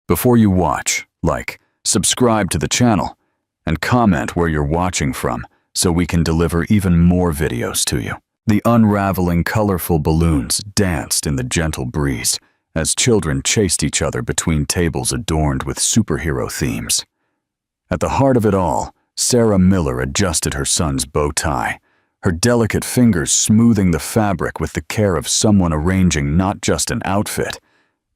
Before you watch, like, subscribe to the channel, and comment where you're watching from so we can deliver even more videos to you. The unraveling, colorful balloons danced in the gentle breeze as children chased each other between tables adorned with superhero themes. At the heart of it all, Sarah Miller adjusted her son's bow tie, her delicate fingers smoothing the fabric with the care of someone arranging not just an outfit,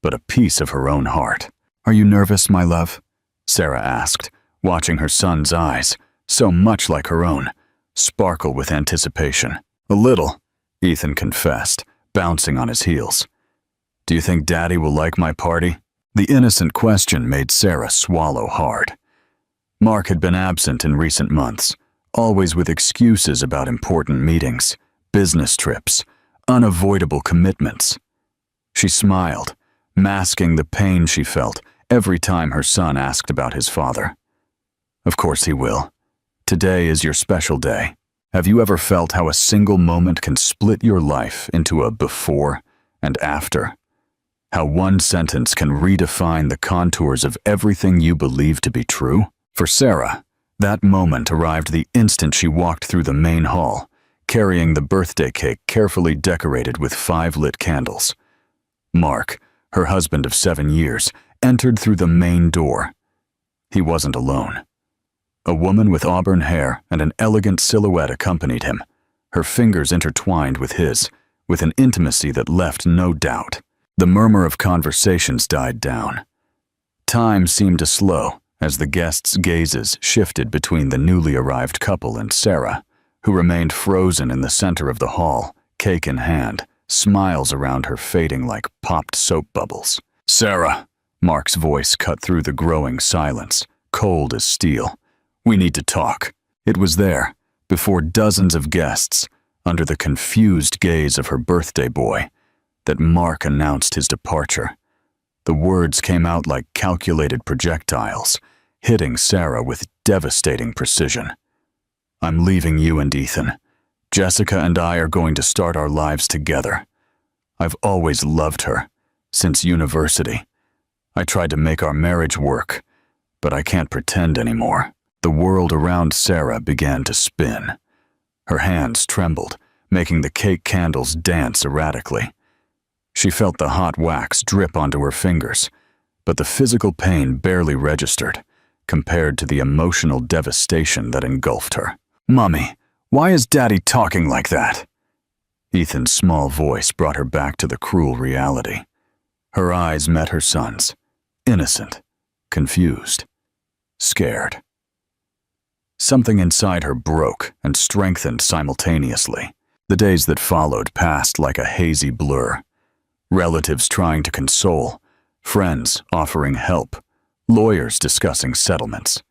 but a piece of her own heart. "Are you nervous, my love?" Sarah asked, watching her son's eyes, so much like her own, sparkle with anticipation. "A little," Ethan confessed, bouncing on his heels. "Do you think Daddy will like my party?" The innocent question made Sarah swallow hard. Mark had been absent in recent months, always with excuses about important meetings, business trips, unavoidable commitments. She smiled, masking the pain she felt every time her son asked about his father. "Of course he will. Today is your special day. Have you ever felt how a single moment can split your life into a before and after? How one sentence can redefine the contours of everything you believe to be true?" For Sarah, that moment arrived the instant she walked through the main hall, carrying the birthday cake carefully decorated with 5 lit candles. Mark, her husband of 7 years, entered through the main door. He wasn't alone. A woman with auburn hair and an elegant silhouette accompanied him, her fingers intertwined with his, with an intimacy that left no doubt. The murmur of conversations died down. Time seemed to slow as the guests' gazes shifted between the newly arrived couple and Sarah, who remained frozen in the center of the hall, cake in hand, smiles around her fading like popped soap bubbles. "Sarah," Mark's voice cut through the growing silence, cold as steel. "We need to talk." It was there, before dozens of guests, under the confused gaze of her birthday boy, that Mark announced his departure. The words came out like calculated projectiles, hitting Sarah with devastating precision. "I'm leaving you and Ethan. Jessica and I are going to start our lives together. I've always loved her, since university. I tried to make our marriage work, but I can't pretend anymore." The world around Sarah began to spin. Her hands trembled, making the cake candles dance erratically. She felt the hot wax drip onto her fingers, but the physical pain barely registered compared to the emotional devastation that engulfed her. "Mommy, why is Daddy talking like that?" Ethan's small voice brought her back to the cruel reality. Her eyes met her son's, innocent, confused, scared. Something inside her broke and strengthened simultaneously. The days that followed passed like a hazy blur. Relatives trying to console, friends offering help, lawyers discussing settlements.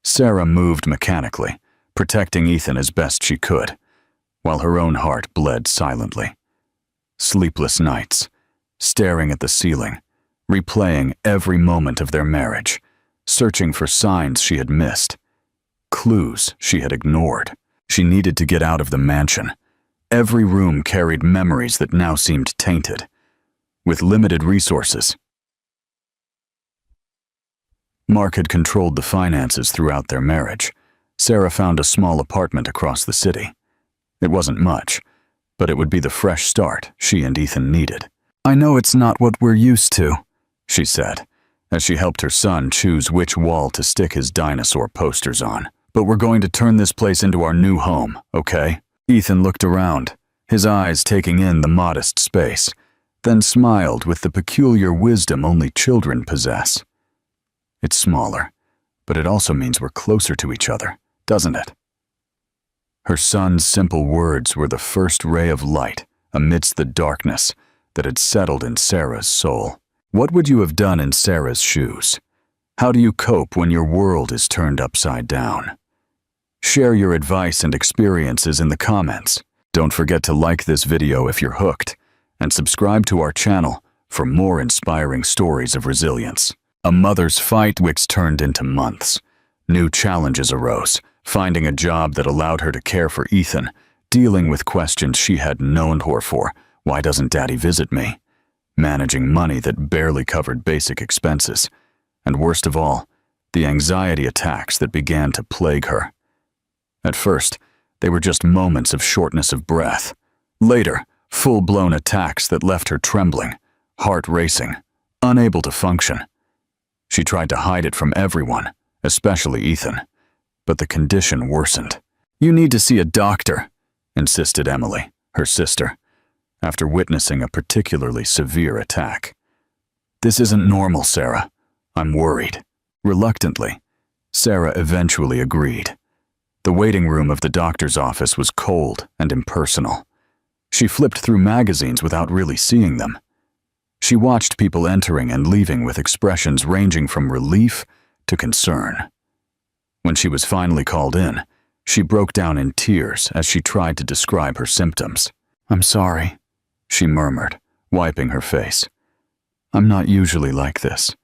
Sarah moved mechanically, protecting Ethan as best she could, while her own heart bled silently. Sleepless nights, staring at the ceiling, replaying every moment of their marriage, searching for signs she had missed, clues she had ignored. She needed to get out of the mansion. Every room carried memories that now seemed tainted. With limited resources, Mark had controlled the finances throughout their marriage. Sarah found a small apartment across the city. It wasn't much, but it would be the fresh start she and Ethan needed. "I know it's not what we're used to," she said, as she helped her son choose which wall to stick his dinosaur posters on. "But we're going to turn this place into our new home, okay?" Ethan looked around, his eyes taking in the modest space, then smiled with the peculiar wisdom only children possess. "It's smaller, but it also means we're closer to each other, doesn't it?" Her son's simple words were the first ray of light amidst the darkness that had settled in Sarah's soul. What would you have done in Sarah's shoes? How do you cope when your world is turned upside down? Share your advice and experiences in the comments. Don't forget to like this video if you're hooked, and subscribe to our channel for more inspiring stories of resilience. A mother's fight weeks turned into months. New challenges arose, finding a job that allowed her to care for Ethan, dealing with questions she had known her for. "Why doesn't Daddy visit me?" managing money that barely covered basic expenses, and worst of all, the anxiety attacks that began to plague her. At first, they were just moments of shortness of breath. Later, full-blown attacks that left her trembling, heart racing, unable to function. She tried to hide it from everyone, especially Ethan, but the condition worsened. "You need to see a doctor," insisted Emily, her sister, after witnessing a particularly severe attack. "This isn't normal, Sarah. I'm worried." Reluctantly, Sarah eventually agreed. The waiting room of the doctor's office was cold and impersonal. She flipped through magazines without really seeing them. She watched people entering and leaving with expressions ranging from relief to concern. When she was finally called in, she broke down in tears as she tried to describe her symptoms. "I'm sorry," she murmured, wiping her face. "I'm not usually like this.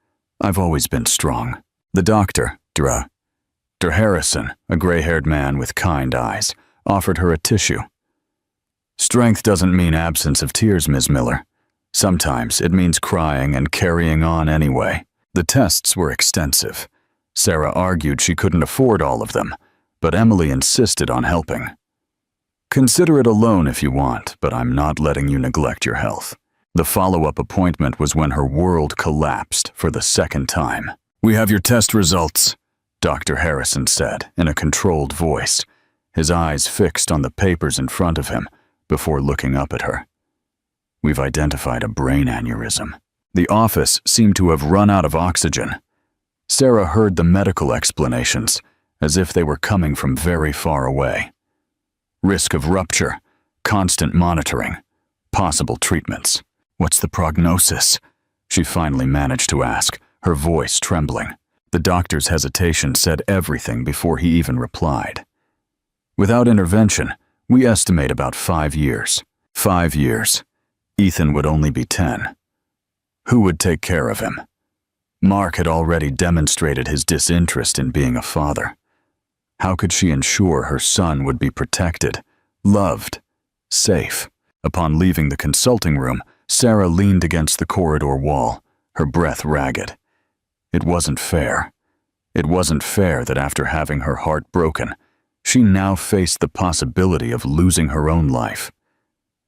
I've always been strong." The doctor, Dr. Harrison, a gray-haired man with kind eyes, offered her a tissue. "Strength doesn't mean absence of tears, Ms. Miller. Sometimes it means crying and carrying on anyway." The tests were extensive. Sarah argued she couldn't afford all of them, but Emily insisted on helping. "Consider it a loan if you want, but I'm not letting you neglect your health." The follow-up appointment was when her world collapsed for the second time. "We have your test results," Dr. Harrison said in a controlled voice, his eyes fixed on the papers in front of him before looking up at her. "We've identified a brain aneurysm." The office seemed to have run out of oxygen. Sarah heard the medical explanations as if they were coming from very far away. Risk of rupture, constant monitoring, possible treatments. "What's the prognosis?" she finally managed to ask, her voice trembling. The doctor's hesitation said everything before he even replied. "Without intervention, we estimate about 5 years. 5 years. Ethan would only be 10. Who would take care of him? Mark had already demonstrated his disinterest in being a father. How could she ensure her son would be protected, loved, safe? Upon leaving the consulting room, Sarah leaned against the corridor wall, her breath ragged. It wasn't fair. It wasn't fair that after having her heart broken, she now faced the possibility of losing her own life.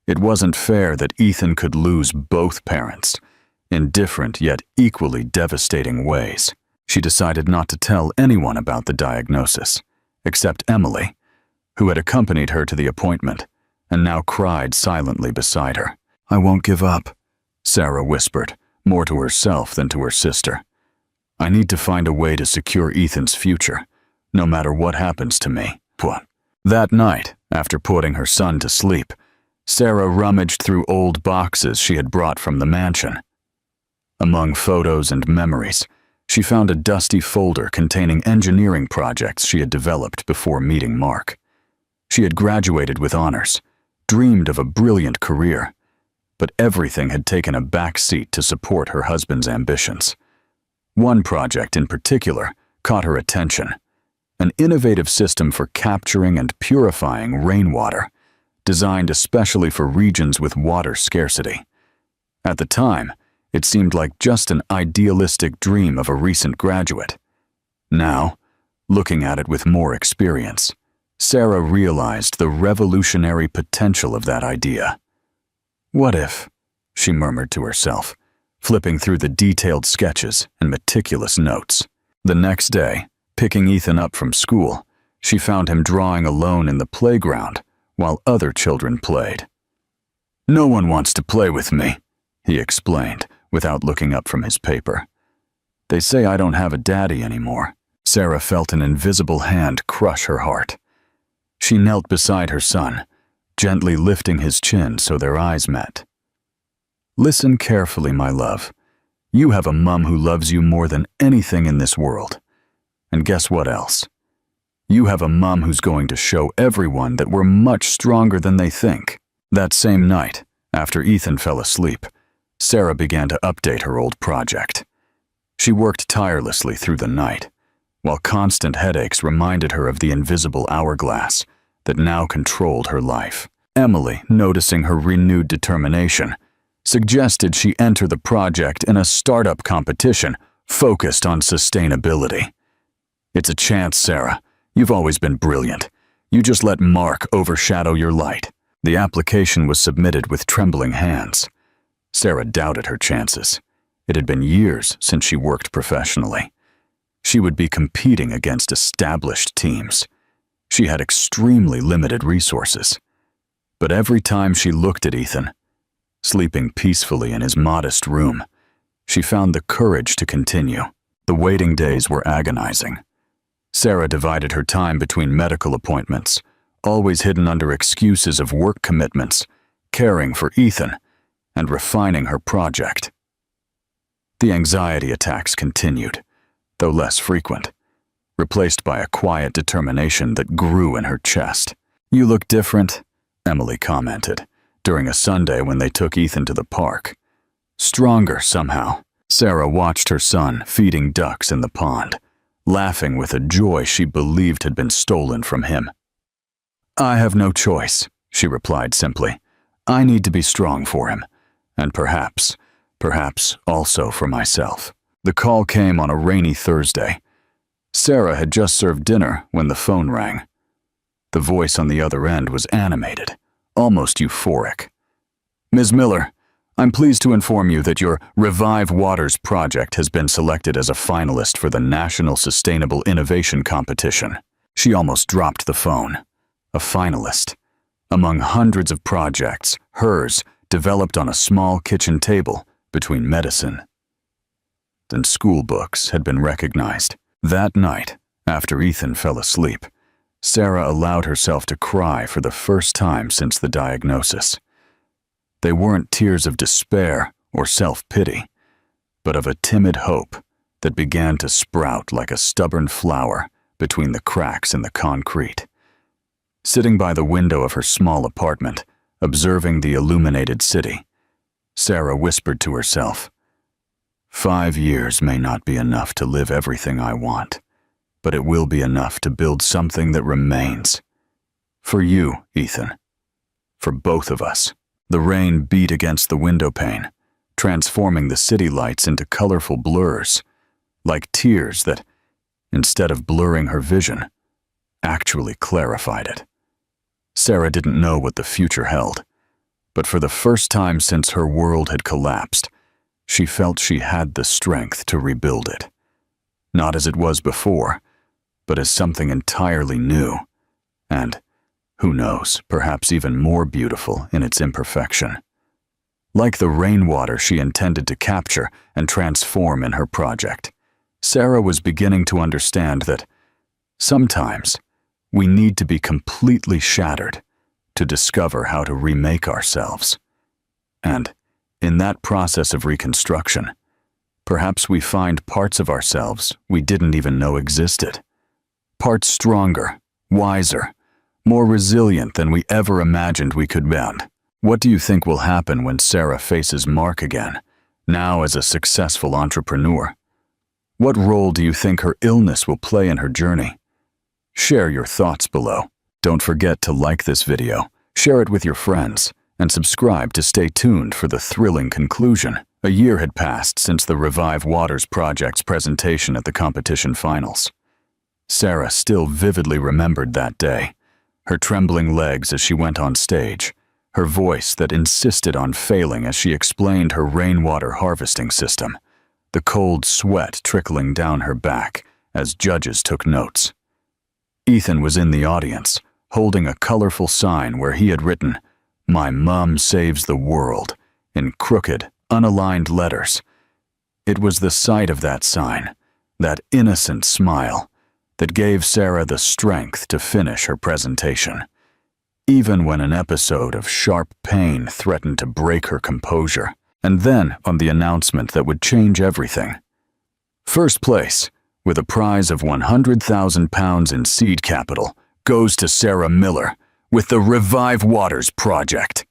It wasn't fair that Ethan could lose both parents, in different yet equally devastating ways. She decided not to tell anyone about the diagnosis, except Emily, who had accompanied her to the appointment and now cried silently beside her. "I won't give up," Sarah whispered, more to herself than to her sister. "I need to find a way to secure Ethan's future, no matter what happens to me." That night, after putting her son to sleep, Sarah rummaged through old boxes she had brought from the mansion. Among photos and memories, she found a dusty folder containing engineering projects she had developed before meeting Mark. She had graduated with honors, dreamed of a brilliant career, but everything had taken a back seat to support her husband's ambitions. One project in particular caught her attention: an innovative system for capturing and purifying rainwater, designed especially for regions with water scarcity. At the time, it seemed like just an idealistic dream of a recent graduate. Now, looking at it with more experience, Sarah realized the revolutionary potential of that idea. "What if?" she murmured to herself, flipping through the detailed sketches and meticulous notes. The next day, picking Ethan up from school, she found him drawing alone in the playground while other children played. "No one wants to play with me," he explained, without looking up from his paper. "They say I don't have a daddy anymore." Sarah felt an invisible hand crush her heart. She knelt beside her son, gently lifting his chin so their eyes met. "Listen carefully, my love. You have a mom who loves you more than anything in this world. And guess what else? You have a mom who's going to show everyone that we're much stronger than they think." That same night, after Ethan fell asleep, Sarah began to update her old project. She worked tirelessly through the night, while constant headaches reminded her of the invisible hourglass that now controlled her life. Emily, noticing her renewed determination, suggested she enter the project in a startup competition focused on sustainability. "It's a chance, Sarah. You've always been brilliant. You just let Mark overshadow your light." The application was submitted with trembling hands. Sarah doubted her chances. It had been years since she worked professionally. She would be competing against established teams. She had extremely limited resources. But every time she looked at Ethan, sleeping peacefully in his modest room, she found the courage to continue. The waiting days were agonizing. Sarah divided her time between medical appointments, always hidden under excuses of work commitments, caring for Ethan, and refining her project. The anxiety attacks continued, though less frequent, replaced by a quiet determination that grew in her chest. "You look different," Emily commented, during a Sunday when they took Ethan to the park. "Stronger somehow." Sarah watched her son feeding ducks in the pond, laughing with a joy she believed had been stolen from him. "I have no choice," she replied simply. "I need to be strong for him, and perhaps also for myself." The call came on a rainy Thursday. Sarah had just served dinner when the phone rang. The voice on the other end was animated, almost euphoric. "Ms. Miller, I'm pleased to inform you that your Revive Waters project has been selected as a finalist for the National Sustainable Innovation Competition." She almost dropped the phone. A finalist. Among hundreds of projects, hers developed on a small kitchen table between medicine and school books had been recognized. That night, after Ethan fell asleep, Sarah allowed herself to cry for the first time since the diagnosis. They weren't tears of despair or self-pity, but of a timid hope that began to sprout like a stubborn flower between the cracks in the concrete. Sitting by the window of her small apartment, observing the illuminated city, Sarah whispered to herself, "5 years may not be enough to live everything I want, but it will be enough to build something that remains. For you, Ethan. For both of us." The rain beat against the window pane, transforming the city lights into colorful blurs, like tears that, instead of blurring her vision, actually clarified it. Sarah didn't know what the future held, but for the first time since her world had collapsed, she felt she had the strength to rebuild it. Not as it was before, but as something entirely new, and, who knows, perhaps even more beautiful in its imperfection. Like the rainwater she intended to capture and transform in her project, Sarah was beginning to understand that sometimes we need to be completely shattered to discover how to remake ourselves. And in that process of reconstruction, perhaps we find parts of ourselves we didn't even know existed. Parts stronger, wiser, more resilient than we ever imagined we could be. What do you think will happen when Sarah faces Mark again, now as a successful entrepreneur? What role do you think her illness will play in her journey? Share your thoughts below. Don't forget to like this video, share it with your friends, and subscribe to stay tuned for the thrilling conclusion. A year had passed since the Revive Waters project's presentation at the competition finals. Sarah still vividly remembered that day, her trembling legs as she went on stage, her voice that insisted on failing as she explained her rainwater harvesting system, the cold sweat trickling down her back as judges took notes. Ethan was in the audience, holding a colorful sign where he had written, "My mom saves the world," in crooked, unaligned letters. It was the sight of that sign, that innocent smile, that gave Sarah the strength to finish her presentation, even when an episode of sharp pain threatened to break her composure. And then on the announcement that would change everything. First place, with a prize of £100,000 in seed capital, goes to Sarah Miller with the Revive Waters project.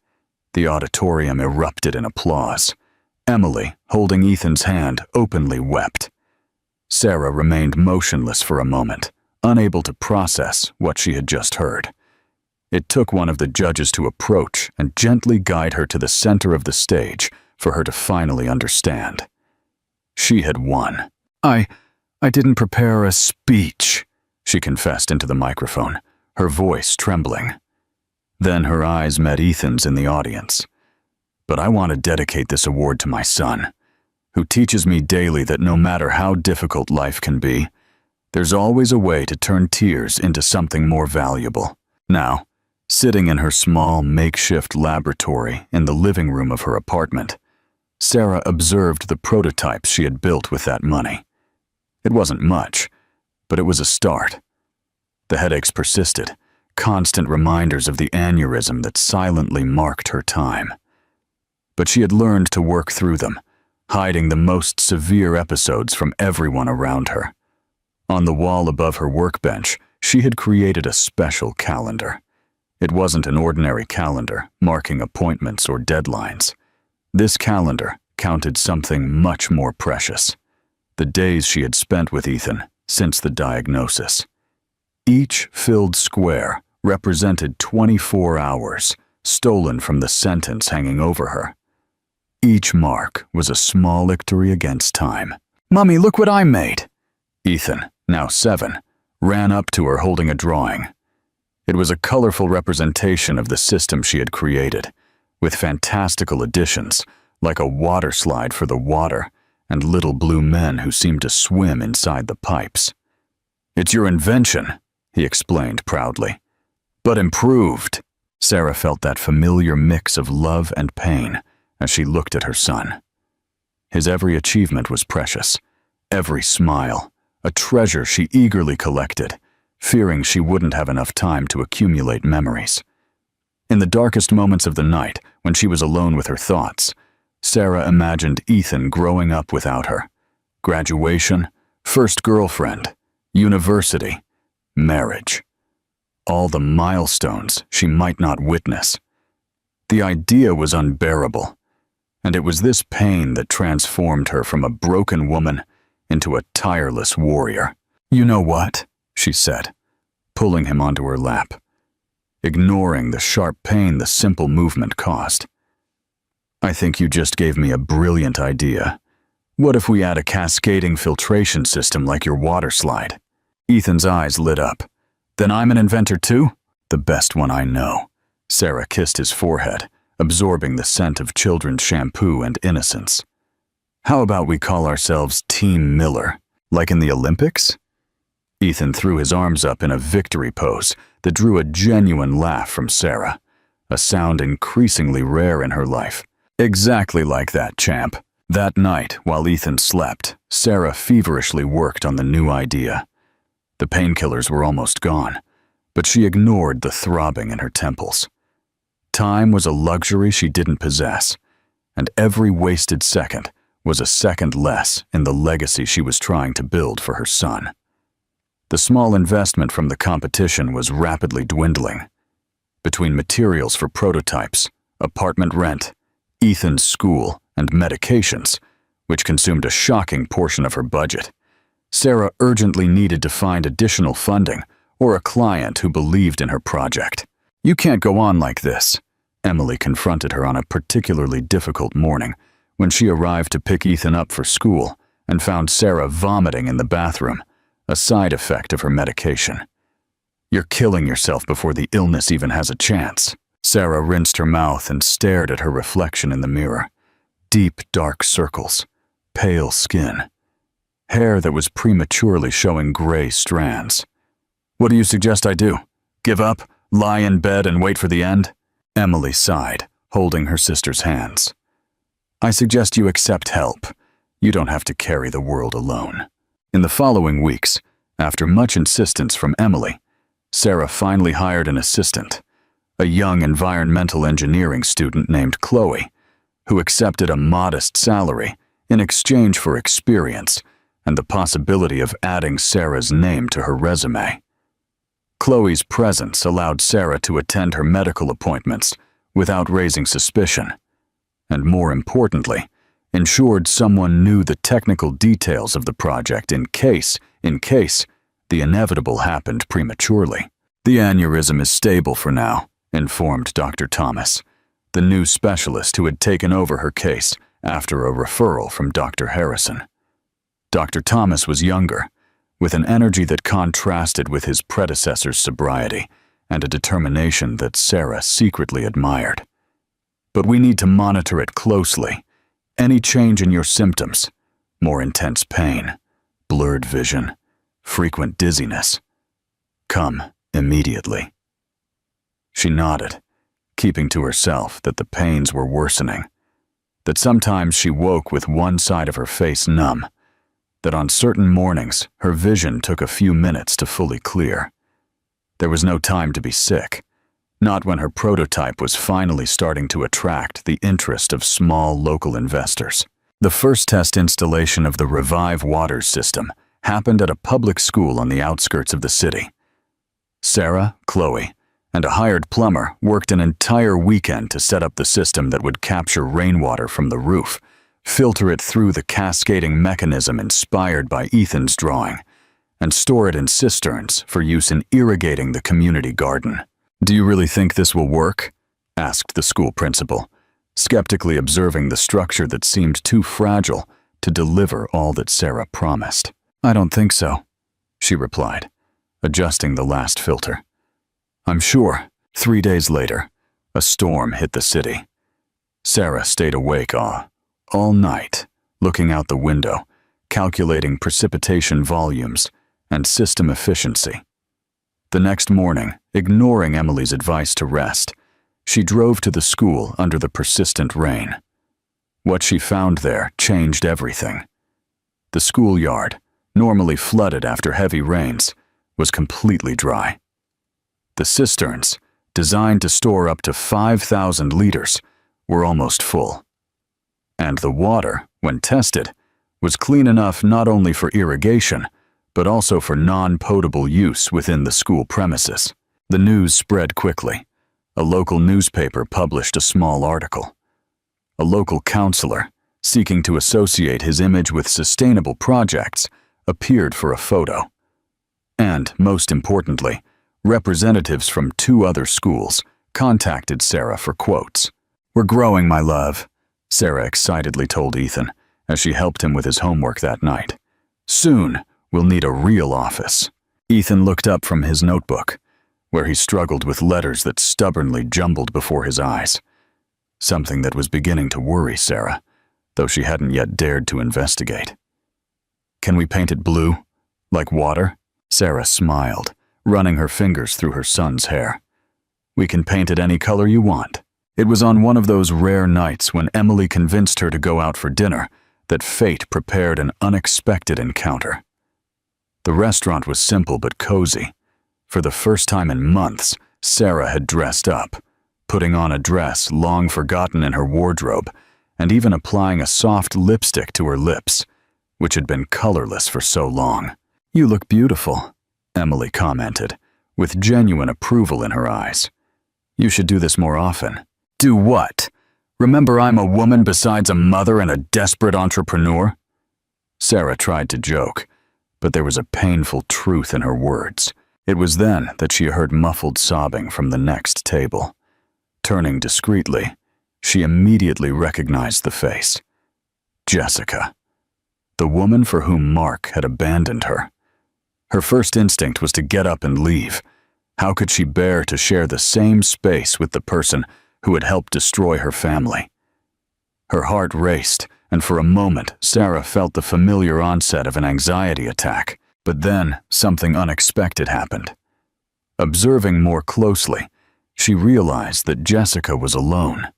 The auditorium erupted in applause. Emily, holding Ethan's hand, openly wept. Sarah remained motionless for a moment, unable to process what she had just heard. It took one of the judges to approach and gently guide her to the center of the stage for her to finally understand. She had won. I didn't prepare a speech," she confessed into the microphone, her voice trembling. Then her eyes met Ethan's in the audience. "But I want to dedicate this award to my son, who teaches me daily that no matter how difficult life can be, there's always a way to turn tears into something more valuable." Now, sitting in her small makeshift laboratory in the living room of her apartment, Sarah observed the prototypes she had built with that money. It wasn't much, but it was a start. The headaches persisted, constant reminders of the aneurysm that silently marked her time. But she had learned to work through them, hiding the most severe episodes from everyone around her. On the wall above her workbench, she had created a special calendar. It wasn't an ordinary calendar, marking appointments or deadlines. This calendar counted something much more precious: the days she had spent with Ethan since the diagnosis. Each filled square represented 24 hours, stolen from the sentence hanging over her. Each mark was a small victory against time. "Mummy, look what I made!" Ethan, now 7, ran up to her holding a drawing. It was a colorful representation of the system she had created, with fantastical additions, like a water slide for the water and little blue men who seemed to swim inside the pipes. "It's your invention," he explained proudly. "But improved." Sarah felt that familiar mix of love and pain as she looked at her son. His every achievement was precious, every smile, a treasure she eagerly collected, fearing she wouldn't have enough time to accumulate memories. In the darkest moments of the night, when she was alone with her thoughts, Sarah imagined Ethan growing up without her. Graduation, first girlfriend, university, marriage. All the milestones she might not witness. The idea was unbearable, and it was this pain that transformed her from a broken woman into a tireless warrior. "You know what?" she said, pulling him onto her lap, ignoring the sharp pain the simple movement caused. "I think you just gave me a brilliant idea. What if we add a cascading filtration system like your water slide?" Ethan's eyes lit up. "Then I'm an inventor too?" "The best one I know." Sarah kissed his forehead, absorbing the scent of children's shampoo and innocence. "How about we call ourselves Team Miller, like in the Olympics?" Ethan threw his arms up in a victory pose that drew a genuine laugh from Sarah, a sound increasingly rare in her life. "Exactly like that, champ." That night, while Ethan slept, Sarah feverishly worked on the new idea. The painkillers were almost gone, but she ignored the throbbing in her temples. Time was a luxury she didn't possess, and every wasted second was a second less in the legacy she was trying to build for her son. The small investment from the competition was rapidly dwindling. Between materials for prototypes, apartment rent, Ethan's school, and medications, which consumed a shocking portion of her budget, Sarah urgently needed to find additional funding or a client who believed in her project. "You can't go on like this," Emily confronted her on a particularly difficult morning when she arrived to pick Ethan up for school and found Sarah vomiting in the bathroom, a side effect of her medication. "You're killing yourself before the illness even has a chance." Sarah rinsed her mouth and stared at her reflection in the mirror. Deep, dark circles, pale skin, hair that was prematurely showing gray strands. "What do you suggest I do? Give up, lie in bed and wait for the end?" Emily sighed, holding her sister's hands. "I suggest you accept help. You don't have to carry the world alone." In the following weeks, after much insistence from Emily, Sarah finally hired an assistant, a young environmental engineering student named Chloe, who accepted a modest salary in exchange for experience and the possibility of adding Sarah's name to her resume. Chloe's presence allowed Sarah to attend her medical appointments without raising suspicion, and more importantly, ensured someone knew the technical details of the project in case the inevitable happened prematurely. The aneurysm is stable for now, informed Dr. Thomas, the new specialist who had taken over her case after a referral from Dr. Harrison. Dr. Thomas was younger, with an energy that contrasted with his predecessor's sobriety and a determination that Sarah secretly admired. But we need to monitor it closely. Any change in your symptoms, more intense pain, blurred vision, frequent dizziness, come immediately. She nodded, keeping to herself that the pains were worsening, that sometimes she woke with one side of her face numb, that on certain mornings her vision took a few minutes to fully clear. There was no time to be sick, not when her prototype was finally starting to attract the interest of small local investors. The first test installation of the Revive water system happened at a public school on the outskirts of the city. Sarah, Chloe, and a hired plumber worked an entire weekend to set up the system that would capture rainwater from the roof, filter it through the cascading mechanism inspired by Ethan's drawing, and store it in cisterns for use in irrigating the community garden. "Do you really think this will work?" asked the school principal, skeptically observing the structure that seemed too fragile to deliver all that Sarah promised. "I don't think so," she replied, adjusting the last filter. "I'm sure." 3 days later, a storm hit the city. Sarah stayed awake all night, looking out the window, calculating precipitation volumes and system efficiency. The next morning, ignoring Emily's advice to rest, she drove to the school under the persistent rain. What she found there changed everything. The schoolyard, normally flooded after heavy rains, was completely dry. The cisterns, designed to store up to 5,000 liters, were almost full. And the water, when tested, was clean enough not only for irrigation, but also for non-potable use within the school premises. The news spread quickly. A local newspaper published a small article. A local counselor, seeking to associate his image with sustainable projects, appeared for a photo. And, most importantly, representatives from 2 other schools contacted Sarah for quotes. "We're growing, my love," Sarah excitedly told Ethan as she helped him with his homework that night. "Soon, we'll need a real office." Ethan looked up from his notebook, where he struggled with letters that stubbornly jumbled before his eyes. Something that was beginning to worry Sarah, though she hadn't yet dared to investigate. "Can we paint it blue? Like water?" Sarah smiled, running her fingers through her son's hair. "We can paint it any color you want." It was on one of those rare nights when Emily convinced her to go out for dinner that fate prepared an unexpected encounter. The restaurant was simple but cozy. For the first time in months, Sarah had dressed up, putting on a dress long forgotten in her wardrobe, and even applying a soft lipstick to her lips, which had been colorless for so long. "You look beautiful," Emily commented, with genuine approval in her eyes. "You should do this more often." "Do what? Remember, I'm a woman besides a mother and a desperate entrepreneur?" Sarah tried to joke, but there was a painful truth in her words. It was then that she heard muffled sobbing from the next table. Turning discreetly, she immediately recognized the face. Jessica, the woman for whom Mark had abandoned her. Her first instinct was to get up and leave. How could she bear to share the same space with the person who had helped destroy her family? Her heart raced, and for a moment Sarah felt the familiar onset of an anxiety attack. But then something unexpected happened. Observing more closely, she realized that Jessica was alone.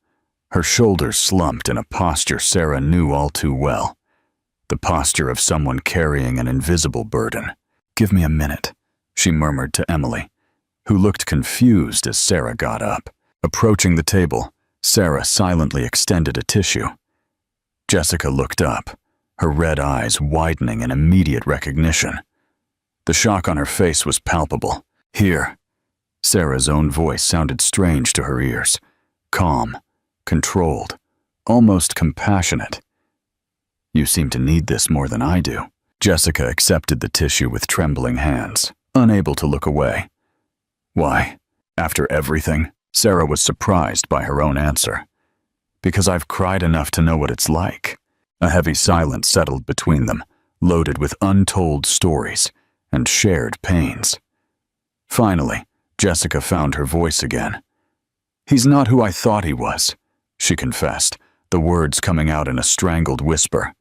Her shoulders slumped in a posture Sarah knew all too well. The posture of someone carrying an invisible burden. "Give me a minute," she murmured to Emily, who looked confused as Sarah got up. Approaching the table, Sarah silently extended a tissue. Jessica looked up, her red eyes widening in immediate recognition. The shock on her face was palpable. "Here." Sarah's own voice sounded strange to her ears, calm, controlled, almost compassionate. "You seem to need this more than I do." Jessica accepted the tissue with trembling hands, unable to look away. Why? After everything? Sarah was surprised by her own answer. Because I've cried enough to know what it's like. A heavy silence settled between them, loaded with untold stories and shared pains. Finally, Jessica found her voice again. He's not who I thought he was, she confessed, the words coming out in a strangled whisper.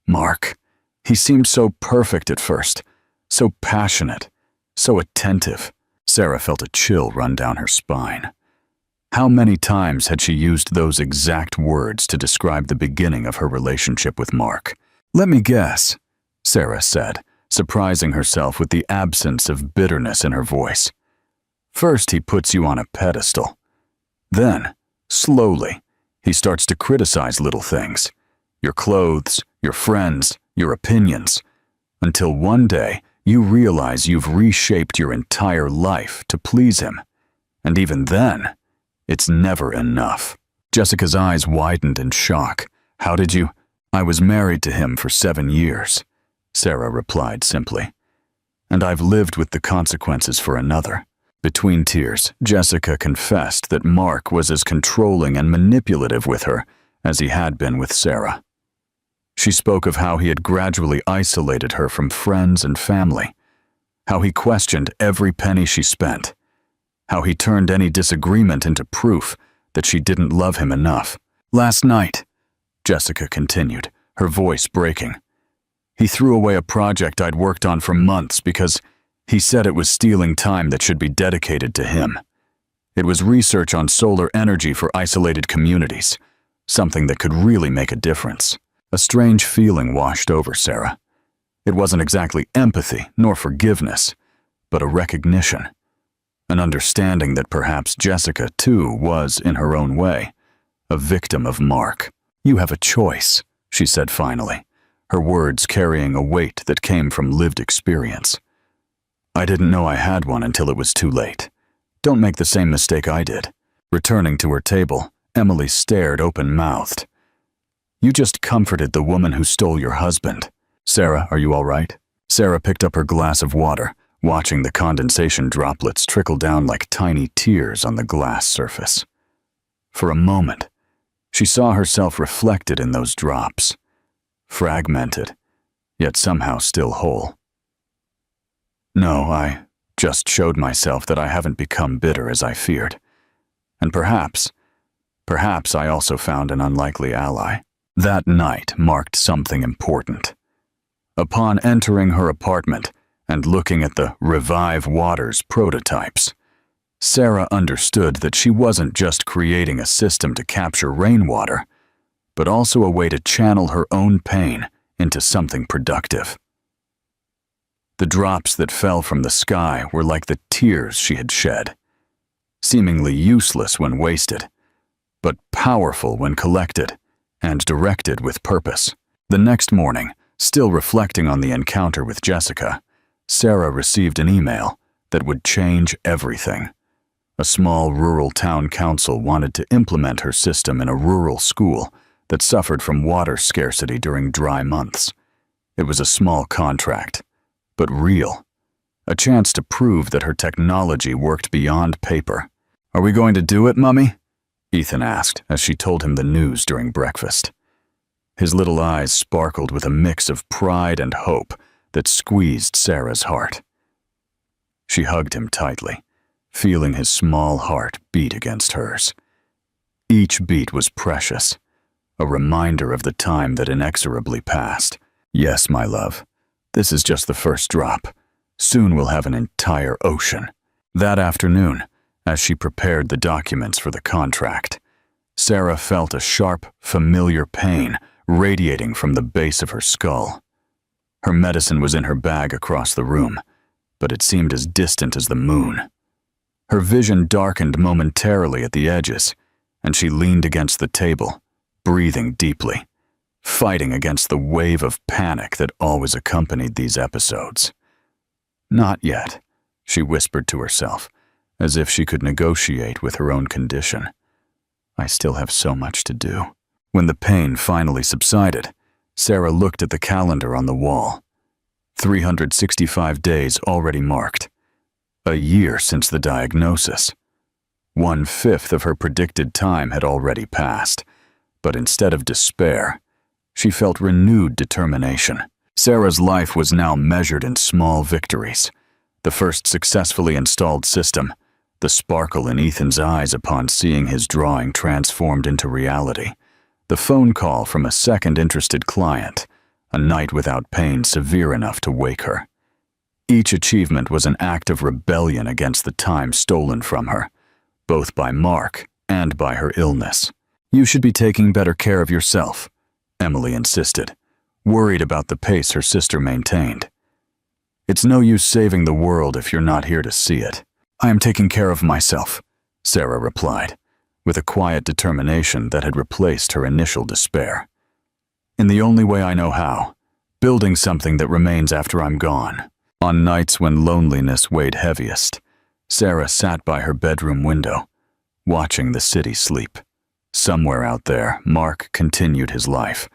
Mark, he seemed so perfect at first, so passionate, so attentive. Sarah felt a chill run down her spine. How many times had she used those exact words to describe the beginning of her relationship with Mark? Let me guess, Sarah said, surprising herself with the absence of bitterness in her voice. First, he puts you on a pedestal. Then, slowly, he starts to criticize little things. Your clothes, your friends, your opinions. Until one day, you realize you've reshaped your entire life to please him. And even then, it's never enough. Jessica's eyes widened in shock. How did you? I was married to him for 7 years, Sarah replied simply. And I've lived with the consequences for another. Between tears, Jessica confessed that Mark was as controlling and manipulative with her as he had been with Sarah. She spoke of how he had gradually isolated her from friends and family, how he questioned every penny she spent, how he turned any disagreement into proof that she didn't love him enough. Last night, Jessica continued, her voice breaking, he threw away a project I'd worked on for months because he said it was stealing time that should be dedicated to him. It was research on solar energy for isolated communities, something that could really make a difference. A strange feeling washed over Sarah. It wasn't exactly empathy nor forgiveness, but a recognition. An understanding that perhaps Jessica, too, was, in her own way, a victim of Mark. You have a choice, she said finally, her words carrying a weight that came from lived experience. I didn't know I had one until it was too late. Don't make the same mistake I did. Returning to her table, Emily stared open-mouthed. You just comforted the woman who stole your husband. Sarah, are you all right? Sarah picked up her glass of water, watching the condensation droplets trickle down like tiny tears on the glass surface. For a moment, she saw herself reflected in those drops, fragmented, yet somehow still whole. No, I just showed myself that I haven't become bitter as I feared. And perhaps I also found an unlikely ally. That night marked something important. Upon entering her apartment and looking at the Revive Waters prototypes, Sarah understood that she wasn't just creating a system to capture rainwater, but also a way to channel her own pain into something productive. The drops that fell from the sky were like the tears she had shed, seemingly useless when wasted, but powerful when collected and directed with purpose. The next morning, still reflecting on the encounter with Jessica, Sarah received an email that would change everything. A small rural town council wanted to implement her system in a rural school that suffered from water scarcity during dry months. It was a small contract, but real. A chance to prove that her technology worked beyond paper. Are we going to do it, Mummy? Ethan asked as she told him the news during breakfast. His little eyes sparkled with a mix of pride and hope that squeezed Sarah's heart. She hugged him tightly, feeling his small heart beat against hers. Each beat was precious, a reminder of the time that inexorably passed. Yes, my love, this is just the first drop. Soon we'll have an entire ocean. That afternoon, as she prepared the documents for the contract, Sarah felt a sharp, familiar pain radiating from the base of her skull. Her medicine was in her bag across the room, but it seemed as distant as the moon. Her vision darkened momentarily at the edges, and she leaned against the table, breathing deeply, fighting against the wave of panic that always accompanied these episodes. Not yet, she whispered to herself, as if she could negotiate with her own condition. I still have so much to do. When the pain finally subsided, Sarah looked at the calendar on the wall. 365 days already marked. A year since the diagnosis. 1/5 of her predicted time had already passed, but instead of despair, she felt renewed determination. Sarah's life was now measured in small victories. The first successfully installed system, the sparkle in Ethan's eyes upon seeing his drawing transformed into reality, the phone call from a second interested client, a night without pain severe enough to wake her. Each achievement was an act of rebellion against the time stolen from her, both by Mark and by her illness. "You should be taking better care of yourself," Emily insisted, worried about the pace her sister maintained. "It's no use saving the world if you're not here to see it." "I am taking care of myself," Sarah replied, with a quiet determination that had replaced her initial despair. "In the only way I know how, building something that remains after I'm gone." On nights when loneliness weighed heaviest, Sarah sat by her bedroom window, watching the city sleep. Somewhere out there, Mark continued his life,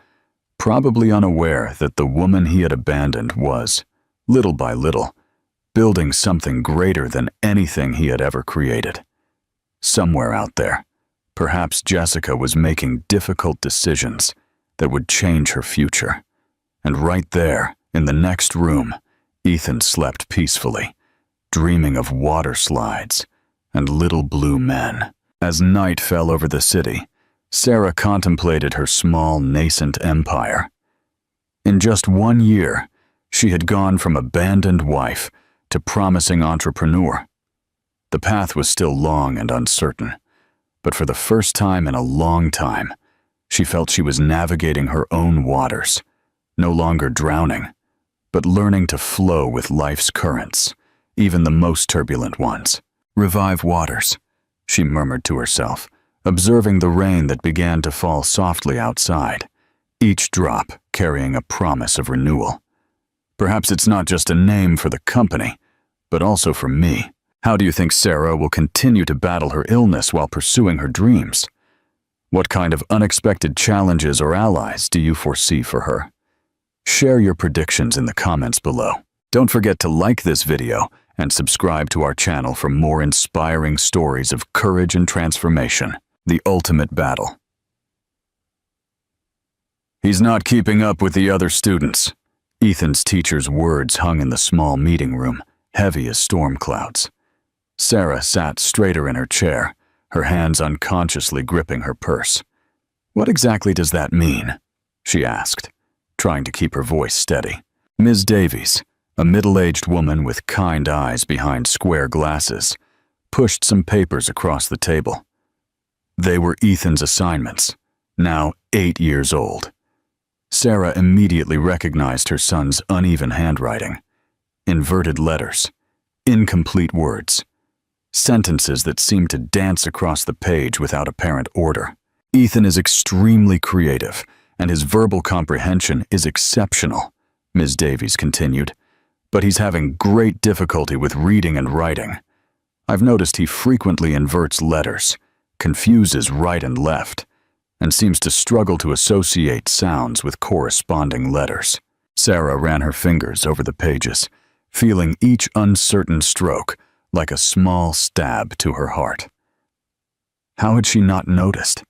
probably unaware that the woman he had abandoned was, little by little, building something greater than anything he had ever created. Somewhere out there, perhaps Jessica was making difficult decisions that would change her future. And right there, in the next room, Ethan slept peacefully, dreaming of water slides and little blue men. As night fell over the city, Sarah contemplated her small, nascent empire. In just 1 year, she had gone from abandoned wife to promising entrepreneur. The path was still long and uncertain, but for the first time in a long time, she felt she was navigating her own waters, no longer drowning, but learning to flow with life's currents, even the most turbulent ones. "Revive waters," she murmured to herself, observing the rain that began to fall softly outside, each drop carrying a promise of renewal. "Perhaps it's not just a name for the company, but also for me." How do you think Sarah will continue to battle her illness while pursuing her dreams? What kind of unexpected challenges or allies do you foresee for her? Share your predictions in the comments below. Don't forget to like this video and subscribe to our channel for more inspiring stories of courage and transformation. The ultimate battle. "He's not keeping up with the other students." Ethan's teacher's words hung in the small meeting room, heavy as storm clouds. Sarah sat straighter in her chair, her hands unconsciously gripping her purse. "What exactly does that mean?" she asked, trying to keep her voice steady. Ms. Davies, a middle-aged woman with kind eyes behind square glasses, pushed some papers across the table. They were Ethan's assignments, now 8 years old. Sarah immediately recognized her son's uneven handwriting. Inverted letters, incomplete words, sentences that seemed to dance across the page without apparent order. "Ethan is extremely creative, and his verbal comprehension is exceptional," Ms. Davies continued, "but he's having great difficulty with reading and writing. I've noticed he frequently inverts letters, confuses right and left, and seems to struggle to associate sounds with corresponding letters." Sarah ran her fingers over the pages, feeling each uncertain stroke like a small stab to her heart. How had she not noticed?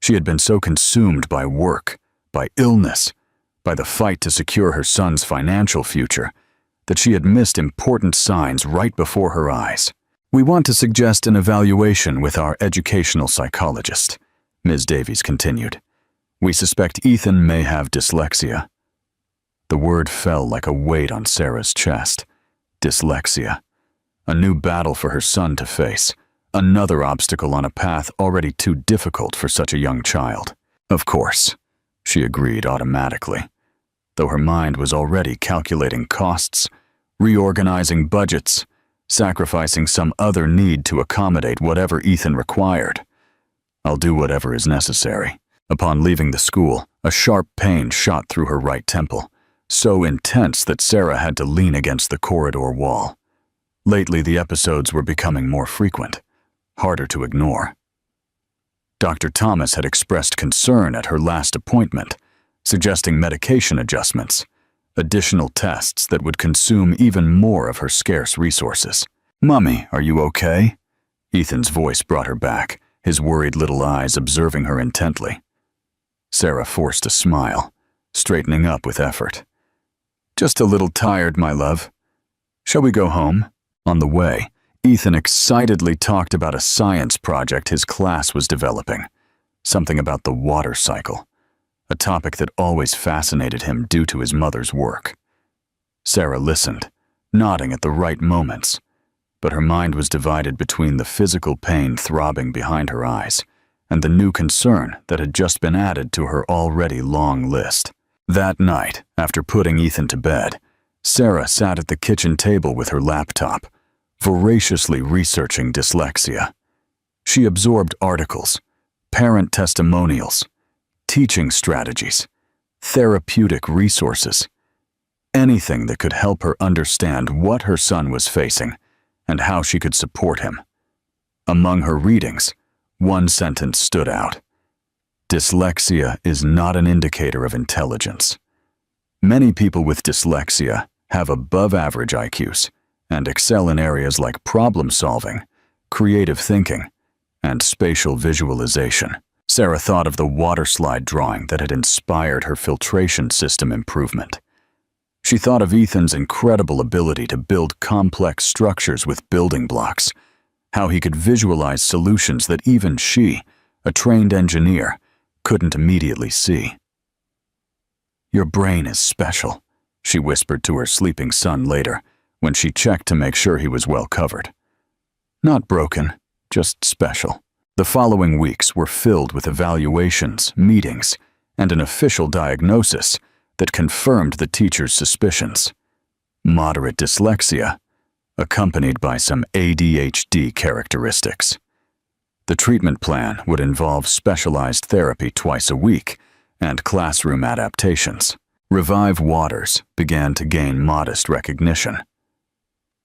She had been so consumed by work, by illness, by the fight to secure her son's financial future, that she had missed important signs right before her eyes. "We want to suggest an evaluation with our educational psychologist," Ms. Davies continued. "We suspect Ethan may have dyslexia." The word fell like a weight on Sarah's chest. Dyslexia. A new battle for her son to face. Another obstacle on a path already too difficult for such a young child. "Of course," she agreed automatically, though her mind was already calculating costs, reorganizing budgets, sacrificing some other need to accommodate whatever Ethan required. "I'll do whatever is necessary." Upon leaving the school, a sharp pain shot through her right temple, so intense that Sarah had to lean against the corridor wall. Lately, the episodes were becoming more frequent, harder to ignore. Dr. Thomas had expressed concern at her last appointment, suggesting medication adjustments, additional tests that would consume even more of her scarce resources. "Mummy, are you okay?" Ethan's voice brought her back, his worried little eyes observing her intently. Sarah forced a smile, straightening up with effort. "Just a little tired, my love. Shall we go home?" On the way, Ethan excitedly talked about a science project his class was developing, something about the water cycle, a topic that always fascinated him due to his mother's work. Sarah listened, nodding at the right moments, but her mind was divided between the physical pain throbbing behind her eyes and the new concern that had just been added to her already long list. That night, after putting Ethan to bed, Sarah sat at the kitchen table with her laptop, voraciously researching dyslexia. She absorbed articles, parent testimonials, teaching strategies, therapeutic resources, anything that could help her understand what her son was facing and how she could support him. Among her readings, one sentence stood out. "Dyslexia is not an indicator of intelligence. Many people with dyslexia have above-average IQs and excel in areas like problem-solving, creative thinking, and spatial visualization." Sarah thought of the water slide drawing that had inspired her filtration system improvement. She thought of Ethan's incredible ability to build complex structures with building blocks, how he could visualize solutions that even she, a trained engineer, couldn't immediately see. "Your brain is special," she whispered to her sleeping son later, when she checked to make sure he was well covered. "Not broken, just special." The following weeks were filled with evaluations, meetings, and an official diagnosis that confirmed the teacher's suspicions: moderate dyslexia, accompanied by some ADHD characteristics. The treatment plan would involve specialized therapy twice a week and classroom adaptations. Revive Waters began to gain modest recognition.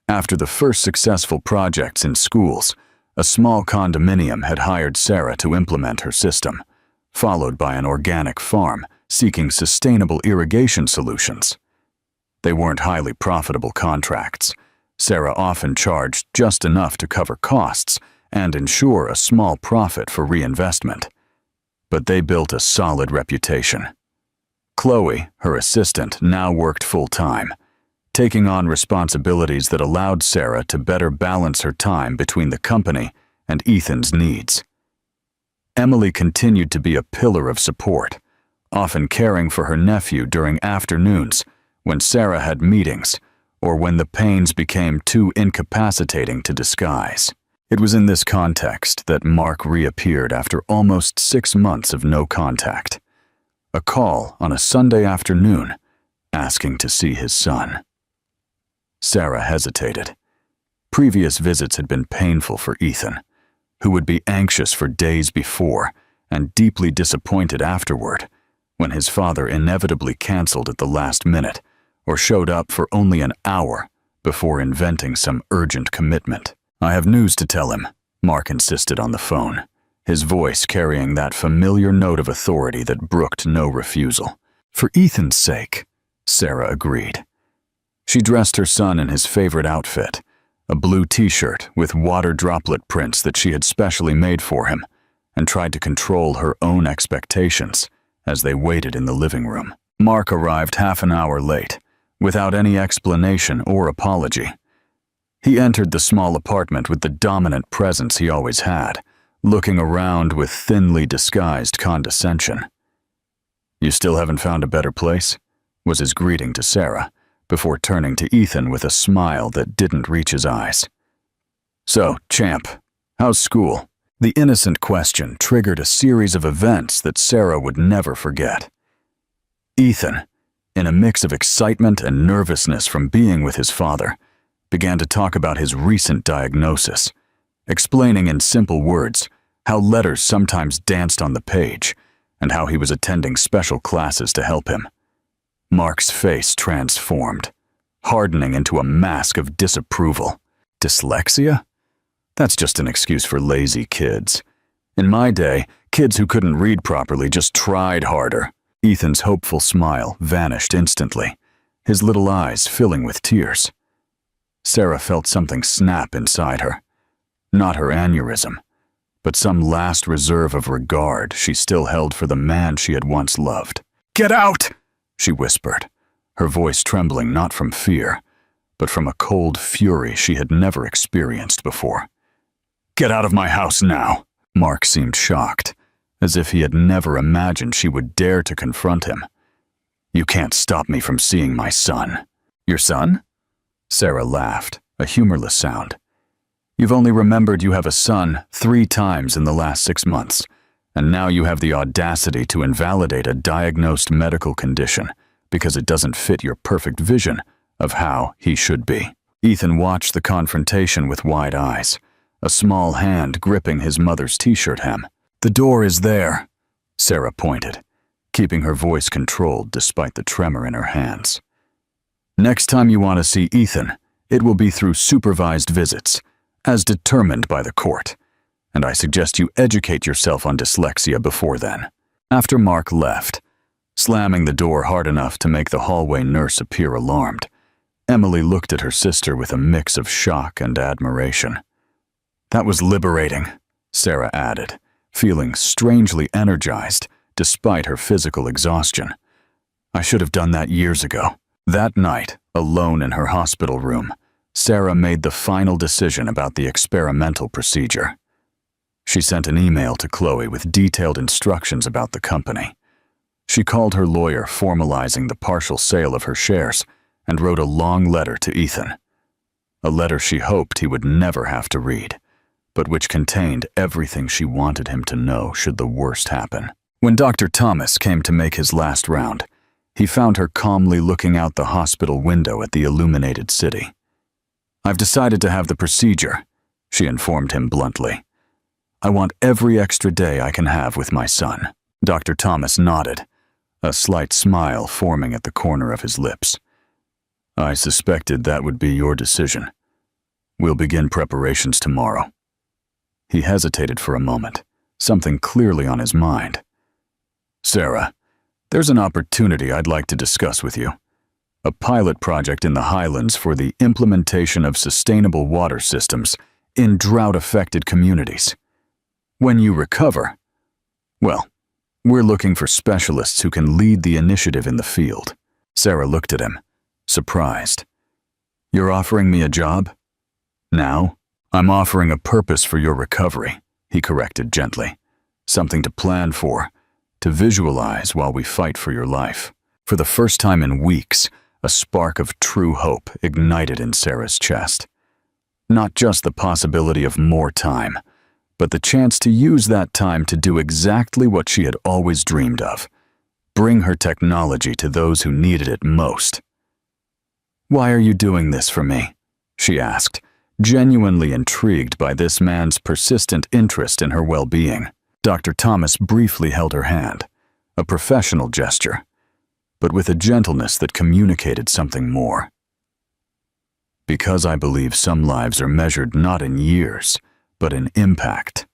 After the first successful projects in schools, a small condominium had hired Sarah to implement her system, followed by an organic farm seeking sustainable irrigation solutions. They weren't highly profitable contracts. Sarah often charged just enough to cover costs and ensure a small profit for reinvestment. But they built a solid reputation. Chloe, her assistant, now worked full-time, taking on responsibilities that allowed Sarah to better balance her time between the company and Ethan's needs. Emily continued to be a pillar of support, often caring for her nephew during afternoons when Sarah had meetings or when the pains became too incapacitating to disguise. It was in this context that Mark reappeared after almost 6 months of no contact. A call on a Sunday afternoon, asking to see his son. Sarah hesitated. Previous visits had been painful for Ethan, who would be anxious for days before and deeply disappointed afterward when his father inevitably canceled at the last minute or showed up for only an hour before inventing some urgent commitment. "I have news to tell him," Mark insisted on the phone, his voice carrying that familiar note of authority that brooked no refusal. "For Ethan's sake," Sarah agreed. She dressed her son in his favorite outfit, a blue t-shirt with water droplet prints that she had specially made for him, and tried to control her own expectations as they waited in the living room. Mark arrived half an hour late, without any explanation or apology. He entered the small apartment with the dominant presence he always had, looking around with thinly disguised condescension. "You still haven't found a better place?" was his greeting to Sarah, before turning to Ethan with a smile that didn't reach his eyes. "So, champ, how's school?" The innocent question triggered a series of events that Sarah would never forget. Ethan, in a mix of excitement and nervousness from being with his father, began to talk about his recent diagnosis, explaining in simple words how letters sometimes danced on the page and how he was attending special classes to help him. Mark's face transformed, hardening into a mask of disapproval. "Dyslexia? That's just an excuse for lazy kids. In my day, kids who couldn't read properly just tried harder." Ethan's hopeful smile vanished instantly, his little eyes filling with tears. Sarah felt something snap inside her. Not her aneurysm, but some last reserve of regard she still held for the man she had once loved. "Get out!" she whispered, her voice trembling not from fear, but from a cold fury she had never experienced before. "Get out of my house now!" Mark seemed shocked, as if he had never imagined she would dare to confront him. "You can't stop me from seeing my son." "Your son?" Sarah laughed, a humorless sound. "You've only remembered you have a son 3 times in the last 6 months, and now you have the audacity to invalidate a diagnosed medical condition because it doesn't fit your perfect vision of how he should be." Ethan watched the confrontation with wide eyes, a small hand gripping his mother's t-shirt hem. "The door is there," Sarah pointed, keeping her voice controlled despite the tremor in her hands. "Next time you want to see Ethan, it will be through supervised visits, as determined by the court, and I suggest you educate yourself on dyslexia before then." After Mark left, slamming the door hard enough to make the hallway nurse appear alarmed, Emily looked at her sister with a mix of shock and admiration. "That was liberating," Sarah added, feeling strangely energized despite her physical exhaustion. "I should have done that years ago." That night, alone in her hospital room, Sarah made the final decision about the experimental procedure. She sent an email to Chloe with detailed instructions about the company. She called her lawyer formalizing the partial sale of her shares and wrote a long letter to Ethan. A letter she hoped he would never have to read, but which contained everything she wanted him to know should the worst happen. When Dr. Thomas came to make his last round, he found her calmly looking out the hospital window at the illuminated city. "I've decided to have the procedure," she informed him bluntly. "I want every extra day I can have with my son." Dr. Thomas nodded, a slight smile forming at the corner of his lips. "I suspected that would be your decision. We'll begin preparations tomorrow." He hesitated for a moment, something clearly on his mind. "Sarah, there's an opportunity I'd like to discuss with you. A pilot project in the Highlands for the implementation of sustainable water systems in drought-affected communities. When you recover, well, we're looking for specialists who can lead the initiative in the field." Sarah looked at him, surprised. "You're offering me a job? Now? I'm offering a purpose for your recovery," he corrected gently. "Something to plan for, to visualize while we fight for your life." For the first time in weeks, a spark of true hope ignited in Sarah's chest. Not just the possibility of more time, but the chance to use that time to do exactly what she had always dreamed of: bring her technology to those who needed it most. "Why are you doing this for me?" she asked, genuinely intrigued by this man's persistent interest in her well-being. Dr. Thomas briefly held her hand, a professional gesture, but with a gentleness that communicated something more. "Because I believe some lives are measured not in years, but in impact.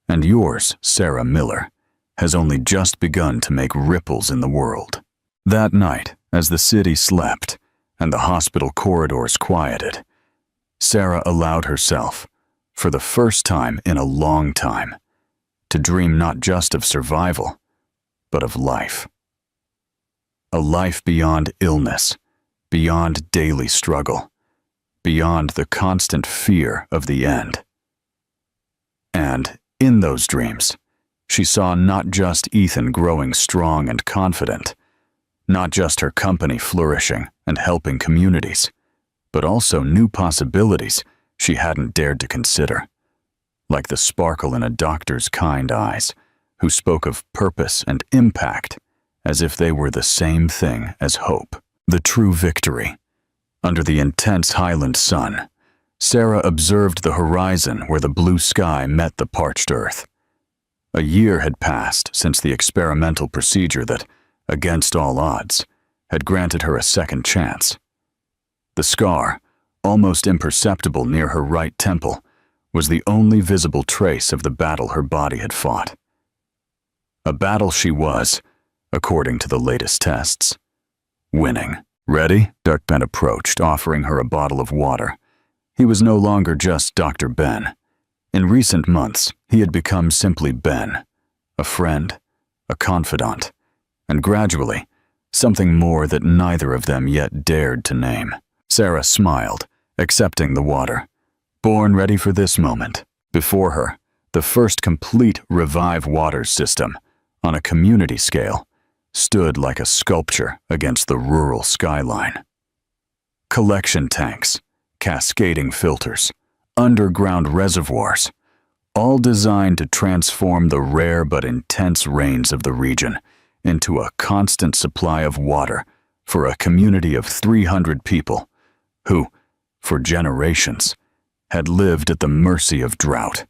And yours, Sarah Miller, has only just begun to make ripples in the world." That night, as the city slept and the hospital corridors quieted, Sarah allowed herself, for the first time in a long time, to dream not just of survival, but of life. A life beyond illness, beyond daily struggle, beyond the constant fear of the end. And, in those dreams, she saw not just Ethan growing strong and confident, not just her company flourishing and helping communities, but also new possibilities she hadn't dared to consider, like the sparkle in a doctor's kind eyes, who spoke of purpose and impact as if they were the same thing as hope. The true victory. Under the intense Highland sun, Sarah observed the horizon where the blue sky met the parched earth. A year had passed since the experimental procedure that, against all odds, had granted her a second chance. The scar, almost imperceptible near her right temple, was the only visible trace of the battle her body had fought. A battle she was, according to the latest tests, winning. "Ready?" Dr. Bent approached, offering her a bottle of water, He was no longer just Dr. Ben. In recent months, he had become simply Ben, a friend, a confidant, and gradually, something more that neither of them yet dared to name. Sarah smiled, accepting the water, born ready for this moment. Before her, the first complete Revive water system, on a community scale, stood like a sculpture against the rural skyline. Collection tanks, cascading filters, underground reservoirs, all designed to transform the rare but intense rains of the region into a constant supply of water for a community of 300 people who, for generations, had lived at the mercy of drought.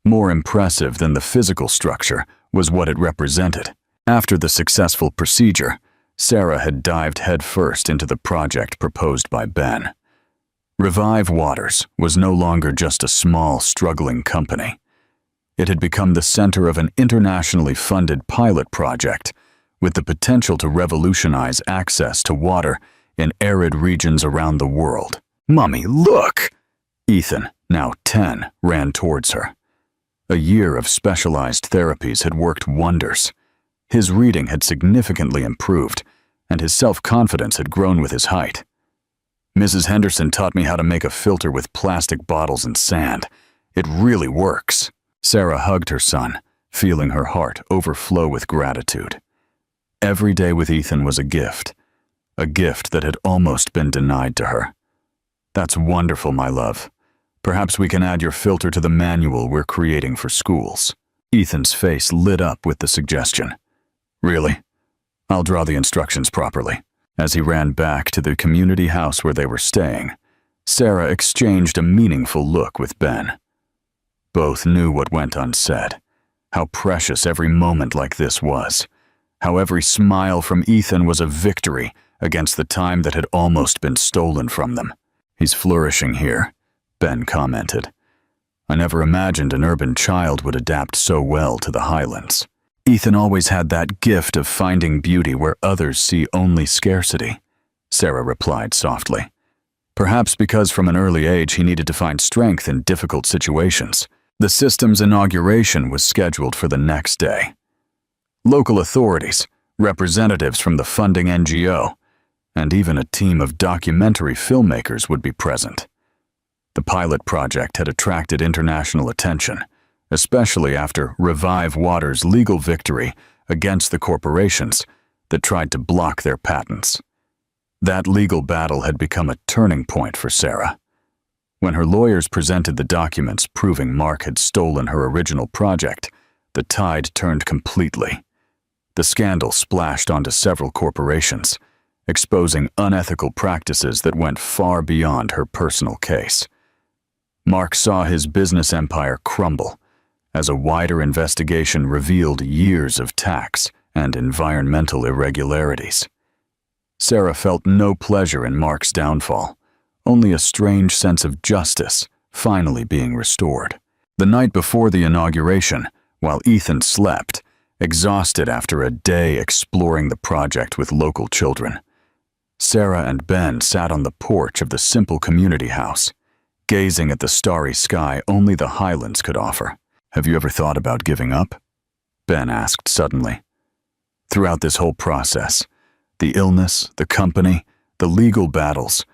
More impressive than the physical structure was what it represented. After the successful procedure, Sarah had dived headfirst into the project proposed by Ben. Revive Waters was no longer just a small, struggling company. It had become the center of an internationally funded pilot project with the potential to revolutionize access to water in arid regions around the world. "Mommy, look!" Ethan, now 10, ran towards her. A year of specialized therapies had worked wonders. His reading had significantly improved, and his self-confidence had grown with his height. "Mrs. Henderson taught me how to make a filter with plastic bottles and sand. It really works." Sarah hugged her son, feeling her heart overflow with gratitude. Every day with Ethan was a gift that had almost been denied to her. "That's wonderful, my love. Perhaps we can add your filter to the manual we're creating for schools." Ethan's face lit up with the suggestion. "Really? I'll draw the instructions properly." As he ran back to the community house where they were staying, Sarah exchanged a meaningful look with Ben. Both knew what went unsaid, how precious every moment like this was, how every smile from Ethan was a victory against the time that had almost been stolen from them. "He's flourishing here," Ben commented. "I never imagined an urban child would adapt so well to the highlands." "Ethan always had that gift of finding beauty where others see only scarcity," Sarah replied softly. "Perhaps because from an early age he needed to find strength in difficult situations." The system's inauguration was scheduled for the next day. Local authorities, representatives from the funding NGO, and even a team of documentary filmmakers would be present. The pilot project had attracted international attention, especially after Revive Water's legal victory against the corporations that tried to block their patents. That legal battle had become a turning point for Sarah. When her lawyers presented the documents proving Mark had stolen her original project, the tide turned completely. The scandal splashed onto several corporations, exposing unethical practices that went far beyond her personal case. Mark saw his business empire crumble as a wider investigation revealed years of tax and environmental irregularities. Sarah felt no pleasure in Mark's downfall, only a strange sense of justice finally being restored. The night before the inauguration, while Ethan slept, exhausted after a day exploring the project with local children, Sarah and Ben sat on the porch of the simple community house, gazing at the starry sky only the highlands could offer. "Have you ever thought about giving up?" Ben asked suddenly. "Throughout this whole process, the illness, the company, the legal battles,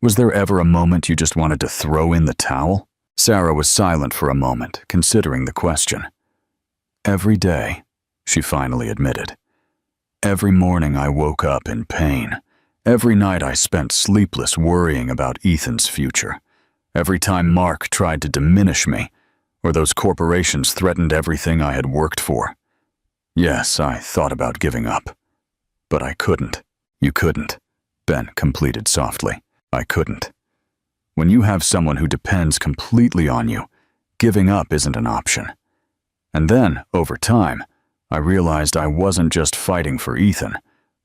was there ever a moment you just wanted to throw in the towel?" Sarah was silent for a moment, considering the question. "Every day," she finally admitted. "Every morning I woke up in pain. Every night I spent sleepless worrying about Ethan's future. Every time Mark tried to diminish me, or those corporations threatened everything I had worked for. Yes, I thought about giving up. But I couldn't." "You couldn't," Ben completed softly. "I couldn't. When you have someone who depends completely on you, giving up isn't an option." And then, over time, I realized I wasn't just fighting for Ethan,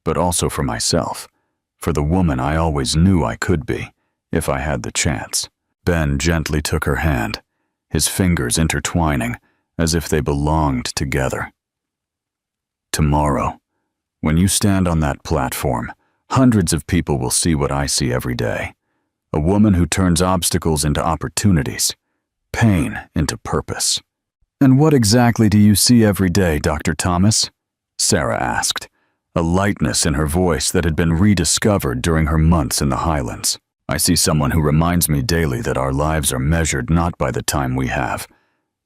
but also for myself, for the woman I always knew I could be, if I had the chance. Ben gently took her hand, his fingers intertwining as if they belonged together. "Tomorrow, when you stand on that platform, hundreds of people will see what I see every day. A woman who turns obstacles into opportunities, pain into purpose. "And what exactly do you see every day, Dr. Thomas?" Sarah asked, a lightness in her voice that had been rediscovered during her months in the Highlands. "I see someone who reminds me daily that our lives are measured not by the time we have,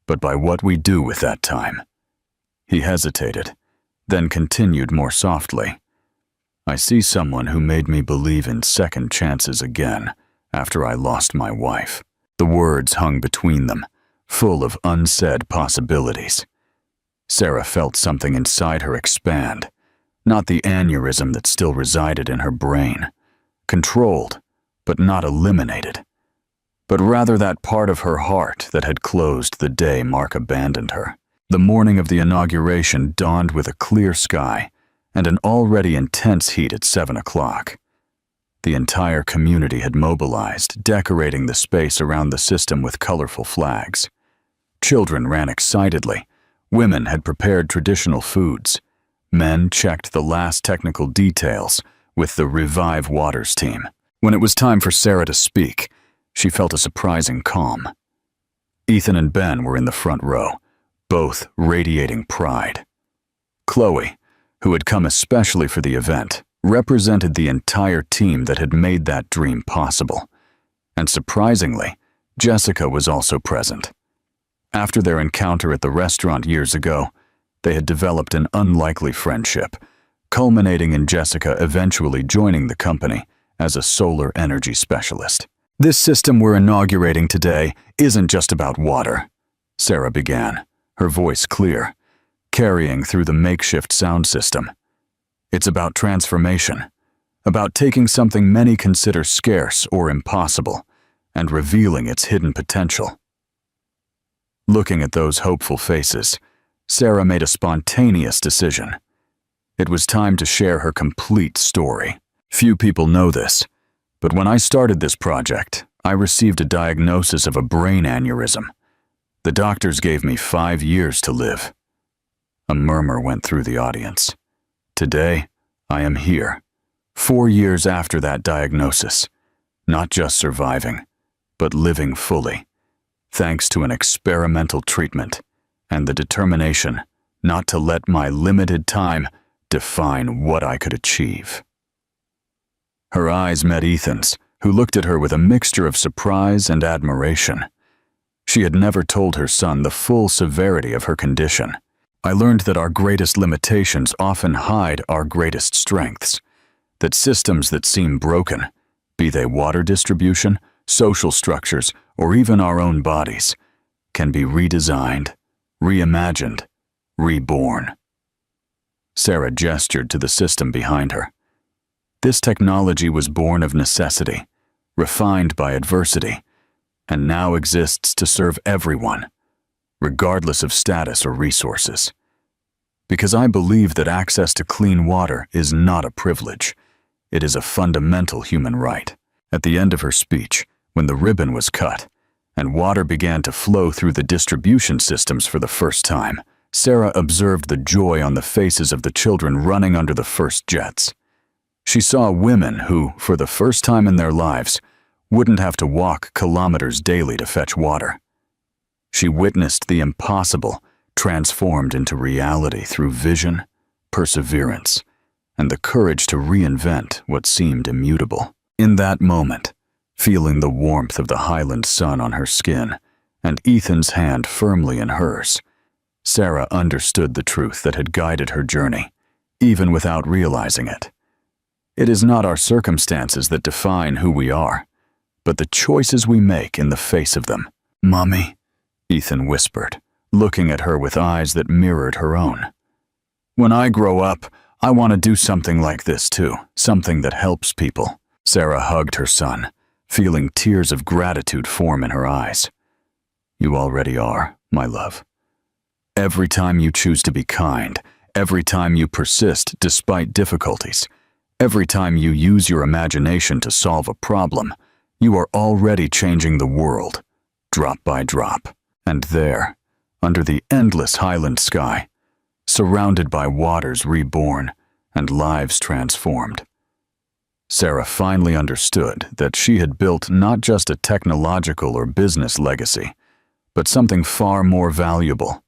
but by what we do with that time." He hesitated, then continued more softly. "I see someone who made me believe in second chances again after I lost my wife." The words hung between them, full of unsaid possibilities. Sarah felt something inside her expand, not the aneurysm that still resided in her brain, controlled but not eliminated, but rather that part of her heart that had closed the day Mark abandoned her. The morning of the inauguration dawned with a clear sky and an already intense heat at 7 o'clock. The entire community had mobilized, decorating the space around the system with colorful flags. Children ran excitedly. Women had prepared traditional foods. Men checked the last technical details with the Revive Waters team. When it was time for Sarah to speak, she felt a surprising calm. Ethan and Ben were in the front row, both radiating pride. Chloe, who had come especially for the event, represented the entire team that had made that dream possible. And surprisingly, Jessica was also present. After their encounter at the restaurant years ago, they had developed an unlikely friendship, culminating in Jessica eventually joining the company as a solar energy specialist. "This system we're inaugurating today isn't just about water," Sarah began, her voice clear, carrying through the makeshift sound system. "It's about transformation, about taking something many consider scarce or impossible and revealing its hidden potential." Looking at those hopeful faces, Sarah made a spontaneous decision. It was time to share her complete story. Few people know this, but when I started this project, I received a diagnosis of a brain aneurysm. The doctors gave me 5 years to live. A murmur went through the audience. Today, I am here, 4 years after that diagnosis, not just surviving, but living fully, thanks to an experimental treatment and the determination not to let my limited time define what I could achieve. Her eyes met Ethan's, who looked at her with a mixture of surprise and admiration. She had never told her son the full severity of her condition. "I learned that our greatest limitations often hide our greatest strengths, that systems that seem broken, be they water distribution, social structures, or even our own bodies, can be redesigned, reimagined, reborn." Sarah gestured to the system behind her. This technology was born of necessity, refined by adversity, and now exists to serve everyone, regardless of status or resources. Because I believe that access to clean water is not a privilege, it is a fundamental human right. At the end of her speech, when the ribbon was cut, and water began to flow through the distribution systems for the first time, Sarah observed the joy on the faces of the children running under the first jets. She saw women who, for the first time in their lives, wouldn't have to walk kilometers daily to fetch water. She witnessed the impossible transformed into reality through vision, perseverance, and the courage to reinvent what seemed immutable. In that moment, feeling the warmth of the Highland sun on her skin and Ethan's hand firmly in hers, Sarah understood the truth that had guided her journey, even without realizing it. It is not our circumstances that define who we are, but the choices we make in the face of them. "Mommy," Ethan whispered, looking at her with eyes that mirrored her own. "When I grow up, I want to do something like this too, something that helps people." Sarah hugged her son, feeling tears of gratitude form in her eyes. "You already are, my love. Every time you choose to be kind, every time you persist despite difficulties, every time you use your imagination to solve a problem, you are already changing the world, drop by drop." And there, under the endless Highland sky, surrounded by waters reborn and lives transformed, Sarah finally understood that she had built not just a technological or business legacy, but something far more valuable,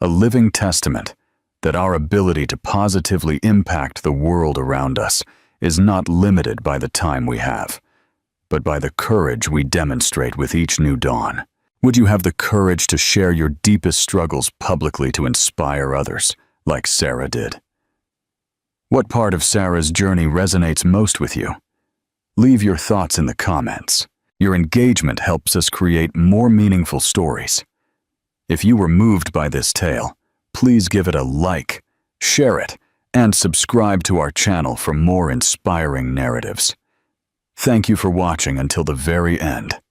a living testament that our ability to positively impact the world around us is not limited by the time we have, but by the courage we demonstrate with each new dawn. Would you have the courage to share your deepest struggles publicly to inspire others, like Sarah did? What part of Sarah's journey resonates most with you? Leave your thoughts in the comments. Your engagement helps us create more meaningful stories. If you were moved by this tale, please give it a like, share it, and subscribe to our channel for more inspiring narratives. Thank you for watching until the very end.